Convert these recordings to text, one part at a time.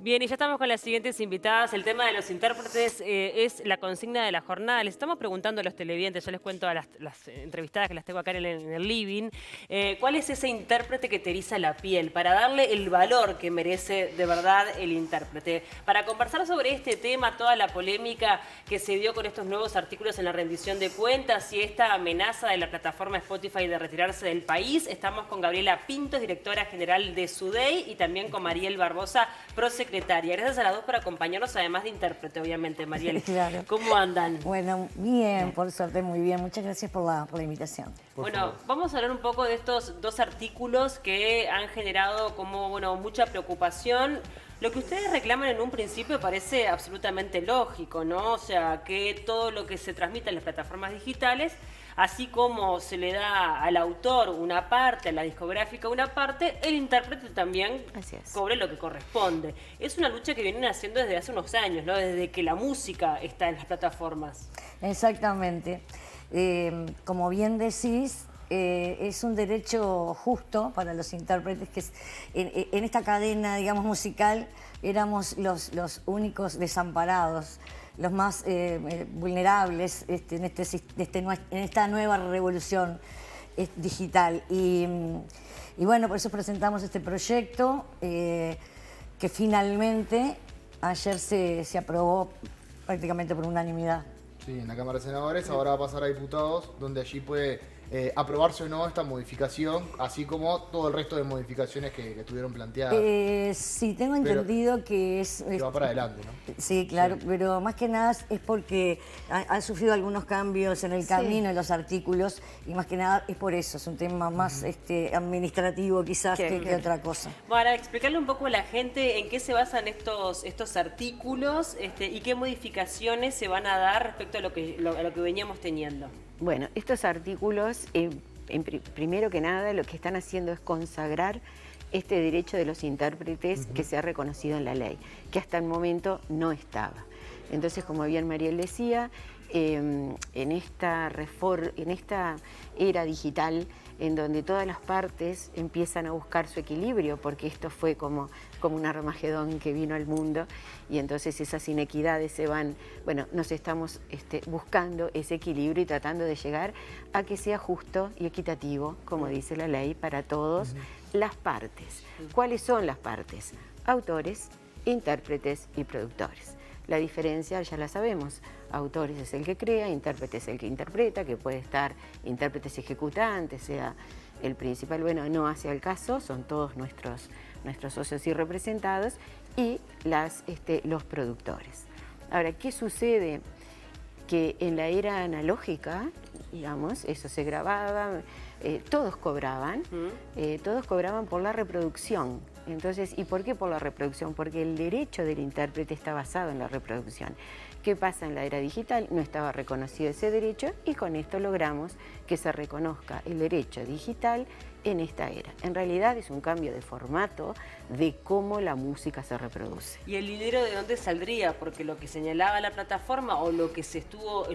Bien, y ya estamos con las siguientes invitadas. El tema de los intérpretes es la consigna de la jornada. Les estamos preguntando a los televidentes, yo les cuento a las entrevistadas que las tengo acá en el living, ¿cuál es ese intérprete que te eriza la piel? Para darle el valor que merece de verdad el intérprete. Para conversar sobre este tema, toda la polémica que se dio con estos nuevos artículos en la rendición de cuentas y esta amenaza de la plataforma Spotify de retirarse del país, estamos con Gabriela Pintos, directora general de SUDEI, y también con Mariel Barbosa, prosecretaria. Gracias a las dos por acompañarnos, además de intérprete, obviamente, Mariel. Claro. ¿Cómo andan? Bueno, bien, por suerte, muy bien. Muchas gracias por la invitación. Bueno, vamos a hablar un poco de estos dos artículos que han generado como, bueno, mucha preocupación. Lo que ustedes reclaman en un principio parece absolutamente lógico, ¿no? O sea, que todo lo que se transmite en las plataformas digitales, así como se le da al autor una parte, a la discográfica una parte, el intérprete también cobre lo que corresponde. Es una lucha que vienen haciendo desde hace unos años, ¿no? Desde que la música está en las plataformas. Exactamente. Como bien decís, es un derecho justo para los intérpretes que en esta cadena, digamos, musical éramos los únicos desamparados, los más vulnerables en esta nueva revolución digital. Y bueno, por eso presentamos este proyecto que finalmente ayer se aprobó prácticamente por unanimidad. Sí, en la Cámara de Senadores, ahora va a pasar a diputados, donde allí puede aprobarse o no esta modificación, así como todo el resto de modificaciones que estuvieron planteadas. Sí, tengo entendido que que va para adelante, ¿no? Sí, claro, sí. Pero más que nada es porque han sufrido algunos cambios en el camino, en los artículos, y más que nada es por eso, es un tema más administrativo quizás que otra cosa. Para explicarle un poco a la gente en qué se basan estos artículos y qué modificaciones se van a dar respecto a lo que veníamos teniendo. Bueno, estos artículos, primero que nada, lo que están haciendo es consagrar este derecho de los intérpretes que se ha reconocido en la ley, que hasta el momento no estaba. Entonces, como bien Mariel decía, en esta era digital, en donde todas las partes empiezan a buscar su equilibrio, porque esto fue como un Armagedón que vino al mundo, y entonces esas inequidades se van, bueno, nos estamos buscando ese equilibrio y tratando de llegar a que sea justo y equitativo, como dice la ley, para todas las partes. ¿Cuáles son las partes? Autores, intérpretes y productores. La diferencia ya la sabemos, autores es el que crea, intérprete es el que interpreta, que puede estar intérpretes ejecutantes, sea el principal, bueno, no hace al caso, son todos nuestros socios y representados, y los productores. Ahora, ¿qué sucede? Que en la era analógica, digamos, eso se grababa, todos cobraban por la reproducción. Entonces, ¿y por qué por la reproducción? Porque el derecho del intérprete está basado en la reproducción. ¿Qué pasa en la era digital? No estaba reconocido ese derecho y con esto logramos que se reconozca el derecho digital en esta era. En realidad es un cambio de formato de cómo la música se reproduce. ¿Y el dinero de dónde saldría? Porque lo que señalaba la plataforma o lo que estuvo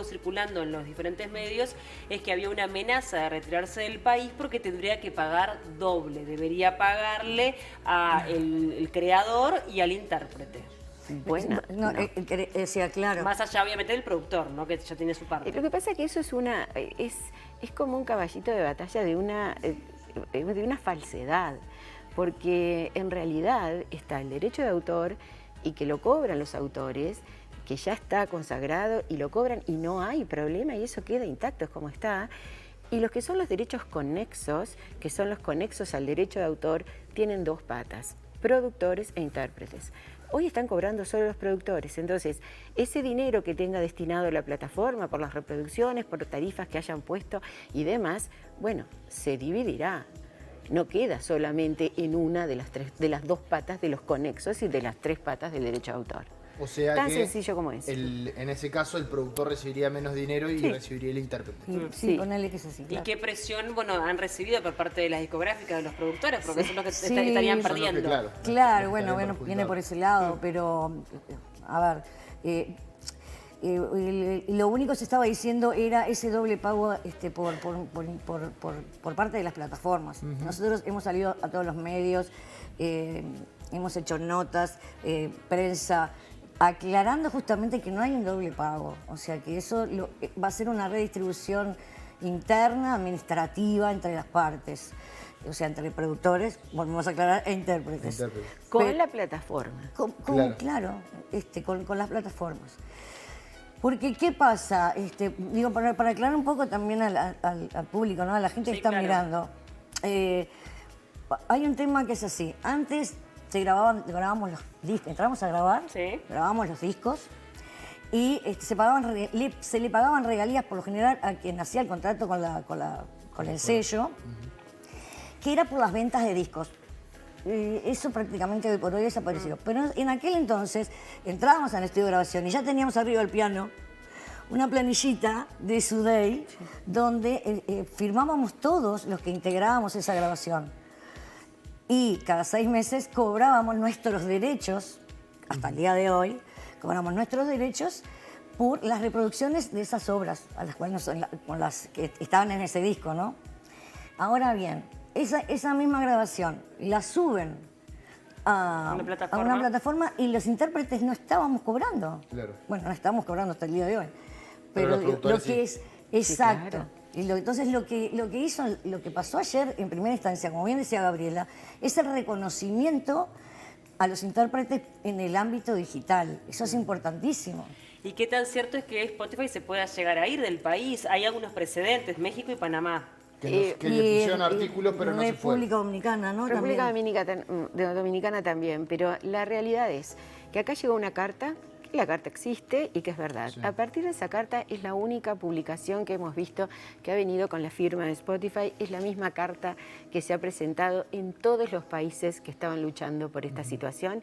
circulando en los diferentes medios es que había una amenaza de retirarse del país porque tendría que pagar doble. Debería pagarle al creador y al intérprete. Bueno, no. Claro. Más allá, obviamente, del productor, ¿no? Que ya tiene su parte. Lo que pasa es que eso es como un caballito de batalla de una falsedad, porque en realidad está el derecho de autor y que lo cobran los autores, que ya está consagrado y lo cobran y no hay problema y eso queda intacto, es como está. Y los que son los derechos conexos, que son los conexos al derecho de autor, tienen dos patas, productores e intérpretes. Hoy están cobrando solo los productores, entonces ese dinero que tenga destinado la plataforma por las reproducciones, por tarifas que hayan puesto y demás, bueno, se dividirá. No queda solamente en una de las dos patas de los conexos y de las tres patas del derecho de autor. O sea tan que sencillo como es. En ese caso el productor recibiría menos dinero y recibiría el intérprete. Sí, ponele que es así. Claro. ¿Y qué presión han recibido por parte de las discográficas, de los productores? Porque son los que estarían perdiendo. Claro, bueno, viene por ese lado, pero a ver, lo único que se estaba diciendo era ese doble pago por parte de las plataformas. Nosotros hemos salido a todos los medios hemos hecho notas, prensa, aclarando justamente que no hay un doble pago. O sea, que eso va a ser una redistribución interna, administrativa entre las partes. O sea, entre productores, volvemos a aclarar, e intérpretes. Con la plataforma. Claro, con las plataformas. Porque, ¿qué pasa? Digo, para aclarar un poco también al público, ¿no? A la gente que está mirando. Hay un tema que es así. Antes grabábamos los discos, entrábamos a grabar, grabábamos los discos y se le pagaban regalías por lo general a quien hacía el contrato con el sello, que era por las ventas de discos. Eso prácticamente hoy por hoy desapareció. Pero en aquel entonces entrábamos al estudio de grabación y ya teníamos arriba del piano una planillita de Sudey donde firmábamos todos los que integrábamos esa grabación. Y cada 6 meses cobrábamos nuestros derechos, hasta el día de hoy, cobramos nuestros derechos por las reproducciones de esas obras, a las cuales con las que estaban en ese disco, ¿no? Ahora bien, esa misma grabación la suben a una plataforma y los intérpretes no estábamos cobrando. Claro. Bueno, no estamos cobrando hasta el día de hoy. Pero los lo productores que sí. es exacto. Sí, claro. Y entonces lo que pasó ayer en primera instancia, como bien decía Gabriela, es el reconocimiento a los intérpretes en el ámbito digital. Eso es importantísimo. ¿Y qué tan cierto es que Spotify se pueda llegar a ir del país? Hay algunos precedentes, México y Panamá. Que le pusieron artículos, pero no se fue. República Dominicana, ¿no? República También. Dominicana también, pero la realidad es que acá llegó una carta, que la carta existe y que es verdad. Sí. A partir de esa carta es la única publicación que hemos visto que ha venido con la firma de Spotify, es la misma carta que se ha presentado en todos los países que estaban luchando por esta situación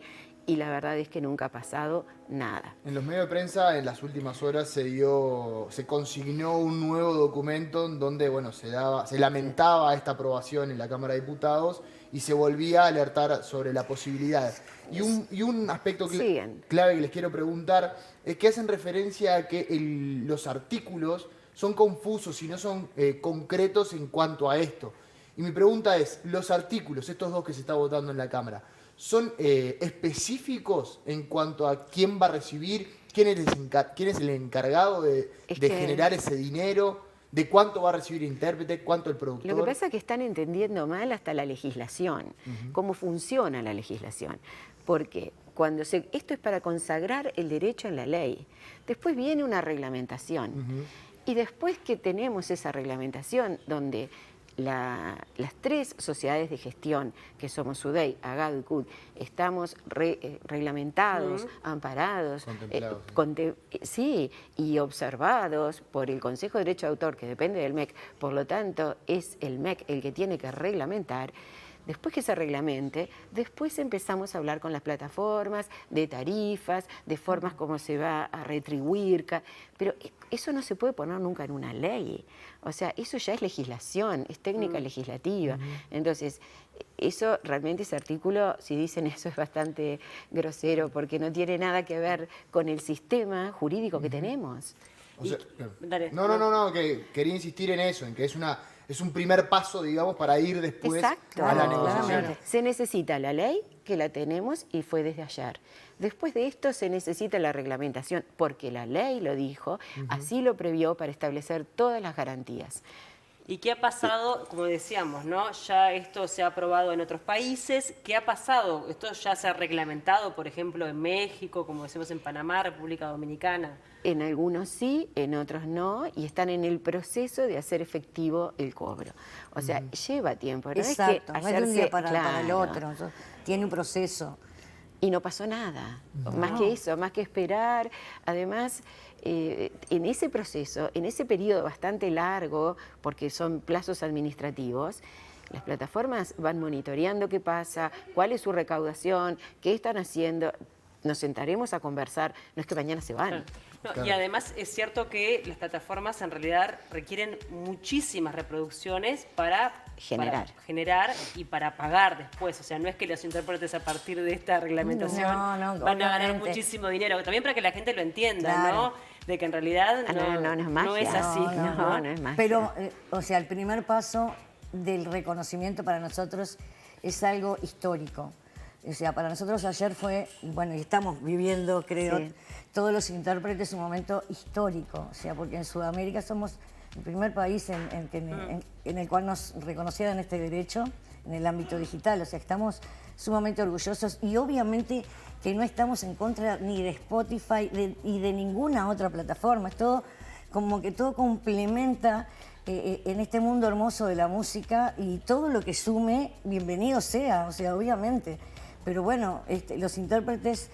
y la verdad es que nunca ha pasado nada. En los medios de prensa, en las últimas horas, se consignó un nuevo documento en donde, bueno, se lamentaba esta aprobación en la Cámara de Diputados y se volvía a alertar sobre la posibilidad. Y un aspecto clave que les quiero preguntar es que hacen referencia a que los artículos son confusos y no son concretos en cuanto a esto. Y mi pregunta es, los artículos, estos dos que se está votando en la Cámara, ¿son específicos en cuanto a quién va a recibir, quién es el encargado de generar ese dinero, de cuánto va a recibir el intérprete, cuánto el productor? Lo que pasa es que están entendiendo mal hasta la legislación, cómo funciona la legislación. Porque esto es para consagrar el derecho en la ley. Después viene una reglamentación. Y después que tenemos esa reglamentación donde las 3 sociedades de gestión, que somos SUDEI, AGADO y CUT, estamos reglamentados, amparados, contemplados, y observados por el Consejo de Derecho de Autor, que depende del MEC, por lo tanto es el MEC el que tiene que reglamentar. Después que se reglamente, después empezamos a hablar con las plataformas de tarifas, de formas como se va a retribuir, pero eso no se puede poner nunca en una ley. O sea, eso ya es legislación, es técnica legislativa. Entonces, eso realmente, ese artículo, si dicen eso, es bastante grosero porque no tiene nada que ver con el sistema jurídico que tenemos. O sea, Dale. no, que quería insistir en eso, en que es un primer paso, digamos, para ir después a la negociación. Se necesita la ley, que la tenemos y fue desde ayer. Después de esto se necesita la reglamentación, porque la ley lo dijo, así lo previó para establecer todas las garantías. ¿Y qué ha pasado? Como decíamos, ¿no? Ya esto se ha aprobado en otros países. ¿Qué ha pasado? ¿Esto ya se ha reglamentado, por ejemplo, en México, como decimos en Panamá, República Dominicana? En algunos sí, en otros no, y están en el proceso de hacer efectivo el cobro. O sea, lleva tiempo. ¿No? Exacto, es que no es de un día para el claro, otro. Tiene un proceso. Y no pasó nada, más que eso, más que esperar. Además, en ese proceso, en ese periodo bastante largo, porque son plazos administrativos, las plataformas van monitoreando qué pasa, cuál es su recaudación, qué están haciendo. Nos sentaremos a conversar, no es que mañana se van. No, y además es cierto que las plataformas en realidad requieren muchísimas reproducciones para generar y para pagar después. O sea, no es que los intérpretes a partir de esta reglamentación van a ganar muchísimo dinero. También para que la gente lo entienda, ¿no? De que en realidad no es así. No es magia. Pero, o sea, el primer paso del reconocimiento para nosotros es algo histórico. O sea, para nosotros ayer fue, bueno, y estamos viviendo, creo, Sí. todos los intérpretes un momento histórico. O sea, porque en Sudamérica somos el primer país en el cual nos reconocieran este derecho en el ámbito digital. O sea, estamos sumamente orgullosos y obviamente que no estamos en contra ni de Spotify y de ninguna otra plataforma. Es todo como que todo complementa en este mundo hermoso de la música y todo lo que sume, bienvenido sea, o sea, obviamente. Pero bueno, los intérpretes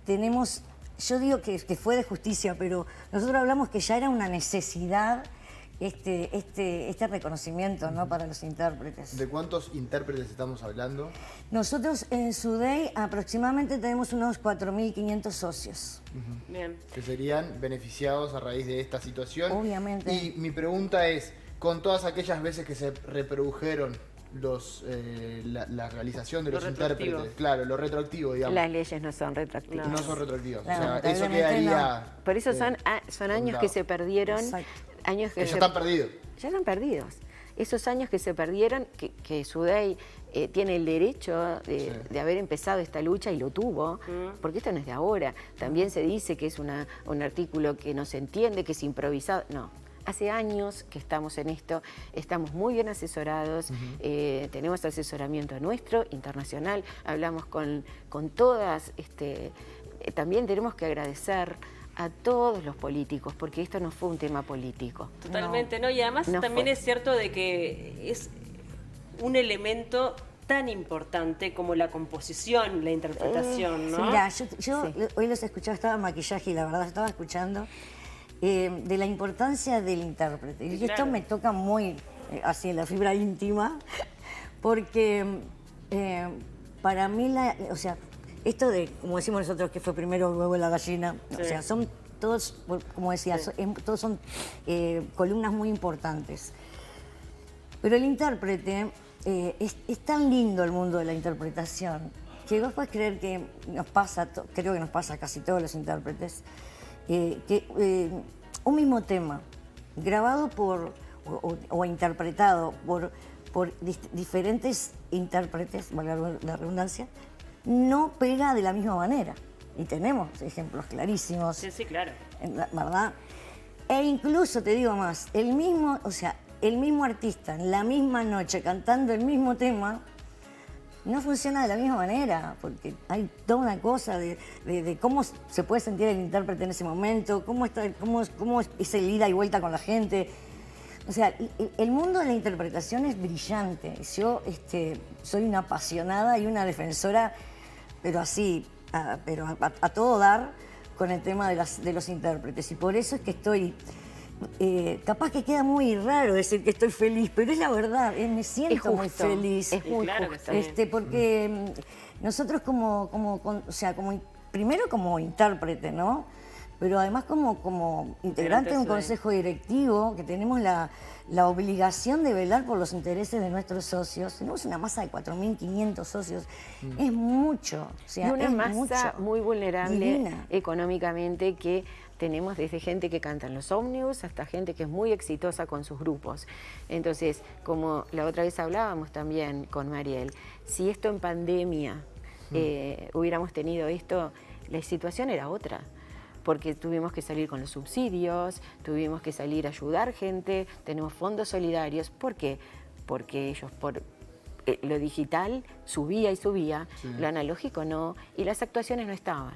tenemos, yo digo que fue de justicia, pero nosotros hablamos que ya era una necesidad este reconocimiento, ¿no?, para los intérpretes. ¿De cuántos intérpretes estamos hablando? Nosotros en Sudey aproximadamente tenemos unos 4.500 socios. Bien. Que serían beneficiados a raíz de esta situación. Obviamente. Y mi pregunta es, con todas aquellas veces que se reprodujeron la realización de Lo los retroactivo. intérpretes, claro, lo retroactivo, digamos, Las leyes no son retroactivas. no son retroactivos. Claro, O sea, eso lamentablemente quedaría... Por eso son años que se perdieron, Exacto. años que ya están perdidos. Ya están perdidos. Esos años que se perdieron, que Sudey tiene el derecho de haber empezado esta lucha y lo tuvo, porque esto no es de ahora. También se dice que es un artículo que no se entiende, que es improvisado. No, hace años que estamos en esto, estamos muy bien asesorados, tenemos asesoramiento nuestro, internacional, hablamos con todas, también tenemos que agradecer a todos los políticos, porque esto no fue un tema político. Totalmente, ¿no? Y además No también fue. es cierto de que es un elemento tan importante como la composición, la interpretación, ¿no? Mira, yo Sí. hoy los escuchaba, estaba en maquillaje y la verdad estaba escuchando de la importancia del intérprete. Y Sí, esto claro. me toca muy así en la fibra íntima, porque para mí, o sea, esto de, como decimos nosotros, que fue primero el huevo y la gallina, o sea, son todos, como decía, todos son columnas muy importantes. Pero el intérprete, es tan lindo el mundo de la interpretación, que vos podés creer que nos pasa, creo que nos pasa a casi todos los intérpretes, que un mismo tema, grabado o interpretado por diferentes intérpretes, valga la redundancia, no pega de la misma manera. Y tenemos ejemplos clarísimos. Sí, sí, claro. ¿Verdad? E incluso, te digo más, el mismo artista en la misma noche cantando el mismo tema, no funciona de la misma manera, porque hay toda una cosa de cómo se puede sentir el intérprete en ese momento, cómo es el ida y vuelta con la gente. O sea, el mundo de la interpretación es brillante. Yo soy una apasionada y una defensora, pero así, a todo dar con el tema de los intérpretes. Y por eso es que estoy... capaz que queda muy raro decir que estoy feliz, pero es la verdad, me siento muy feliz. Es muy claro que justo. sí. Porque nosotros primero como intérprete, ¿no? Pero además como integrante de un consejo directivo, que tenemos la obligación de velar por los intereses de nuestros socios. Tenemos una masa de 4.500 socios. Es mucho. O sea, Y una es masa mucho. muy vulnerable Divina. económicamente, que tenemos desde gente que canta en los ómnibus hasta gente que es muy exitosa con sus grupos. Entonces, como la otra vez hablábamos también con Mariel, si esto en pandemia hubiéramos tenido esto, la situación era otra. Porque tuvimos que salir con los subsidios, tuvimos que salir a ayudar gente, tenemos fondos solidarios. ¿Por qué? Porque ellos por lo digital subía y subía, lo analógico no, y las actuaciones no estaban.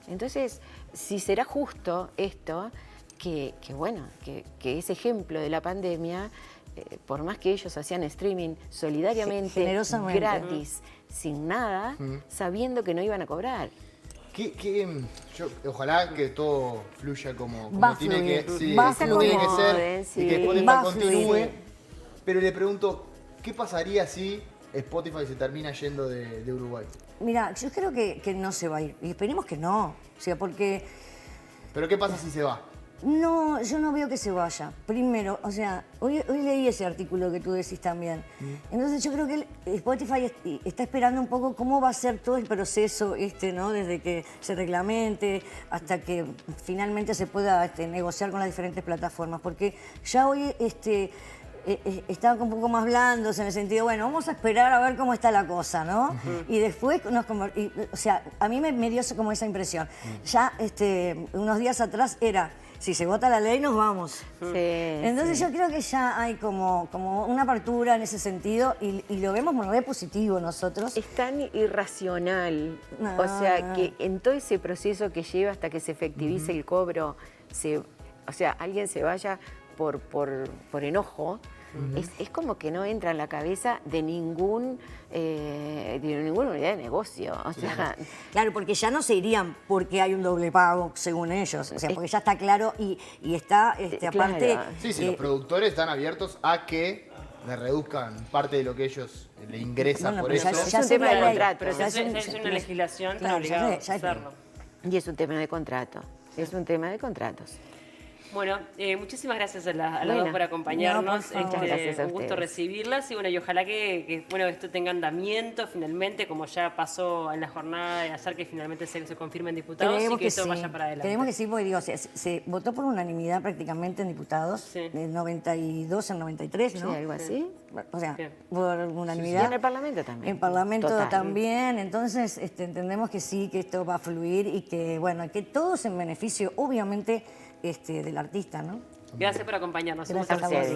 Entonces, si será justo esto, que ese ejemplo de la pandemia, por más que ellos hacían streaming solidariamente, generosamente, gratis, sin nada, sabiendo que no iban a cobrar. Ojalá que todo fluya como Va a tiene que, fluir, sí, va a como tiene que fluir. ser, Sí. y que Spotify Va a continúe. fluir. Pero le pregunto, ¿qué pasaría si Spotify se termina yendo de Uruguay? Mira, yo creo que no se va a ir. Y esperemos que no. O sea, porque... ¿Pero qué pasa si se va? No, yo no veo que se vaya. Primero, o sea, hoy leí ese artículo que tú decís también. Entonces yo creo que Spotify está esperando un poco cómo va a ser todo el proceso ¿no? Desde que se reglamente hasta que finalmente se pueda negociar con las diferentes plataformas. Porque ya hoy estaban un poco más blandos en el sentido, bueno, vamos a esperar a ver cómo está la cosa, ¿no? Y después, o sea, a mí me dio como esa impresión. Ya unos días atrás era, si se vota la ley, nos vamos. Sí, Entonces yo creo que ya hay como una apertura en ese sentido y lo vemos de positivo nosotros. Es tan irracional, o sea, que en todo ese proceso que lleva hasta que se efectivice el cobro, o sea, alguien se vaya por enojo, es como que no entra en la cabeza de ninguna unidad de negocio. O sea, claro, porque ya no se irían porque hay un doble pago, según ellos. O sea, porque ya está claro y está, aparte... Claro. Sí, los productores están abiertos a que le reduzcan parte de lo que ellos le ingresan por eso. es un tema de contrato. Pero es una legislación, están obligados a hacerlo. Y es un tema de contrato. Es un tema de contratos. Bueno, muchísimas gracias a las dos por acompañarnos. Muchas gracias a un gusto ustedes. recibirlas y bueno, y ojalá que esto tenga andamiento finalmente, como ya pasó en la jornada de ayer, que finalmente se confirmen diputados y que esto vaya para adelante. Creemos que sí, porque digo, se votó por unanimidad prácticamente en diputados, de 92 al 93, ¿no? Sí, algo así. O sea, Bien. por unanimidad. Y en el Parlamento también. En el Parlamento Total. también. Entonces, entendemos que sí, que esto va a fluir y que, bueno, que todos en beneficio, obviamente, del artista, ¿no? Gracias por acompañarnos. Gracias a vos.